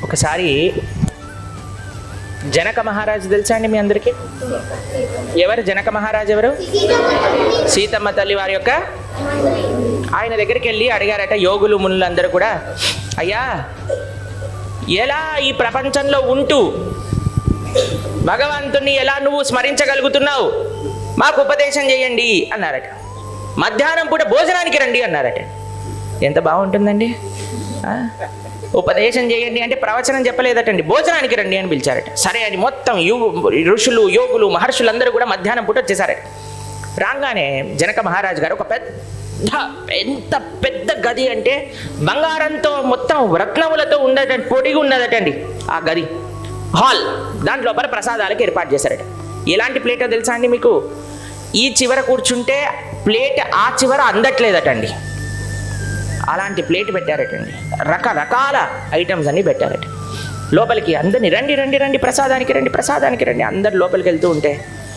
ఒకసారి జనక మహారాజు తెలుసా అండి మీ అందరికీ? ఎవరు జనక మహారాజు? ఎవరు? సీతమ్మ తల్లి వారి యొక్క ఆయన దగ్గరికి వెళ్ళి అడిగారట యోగులు మునులందరూ కూడా, అయ్యా ఎలా ఈ ప్రపంచంలో ఉంటూ భగవంతుణ్ణి ఎలా నువ్వు స్మరించగలుగుతున్నావు, మాకు ఉపదేశం చేయండి అన్నారట. మధ్యాహ్నం పూట భోజనానికి రండి అన్నారట. ఎంత బాగుంటుందండి. ఉపదేశం చేయండి అంటే ప్రవచనం చెప్పలేదటండి, భోజనానికి రండి అని పిలిచారట. సరే అని మొత్తం ఋషులు యోగులు మహర్షులు అందరూ కూడా మధ్యాహ్నం పూట వచ్చేసారట. రాగానే జనక మహారాజు గారు ఒక ఎంత పెద్ద గది అంటే బంగారంతో మొత్తం రత్నములతో ఉండటండి, పొడిగి ఉన్నదటండి ఆ గది హాల్. దాంట్లో లోపల ప్రసాదాలకు ఏర్పాటు చేశారట. ఎలాంటి ప్లేటో తెలుసా అండి మీకు? ఈ చివర కూర్చుంటే ప్లేట్ ఆ చివర అందట్లేదటండి, అలాంటి ప్లేట్ పెట్టారటండి. రకరకాల ఐటమ్స్ అన్నీ పెట్టారట. లోపలికి అందరినీ రండి రండి రండి ప్రసాదానికి రండి ప్రసాదానికి రండి అందరు లోపలికి వెళ్తూ ఉంటే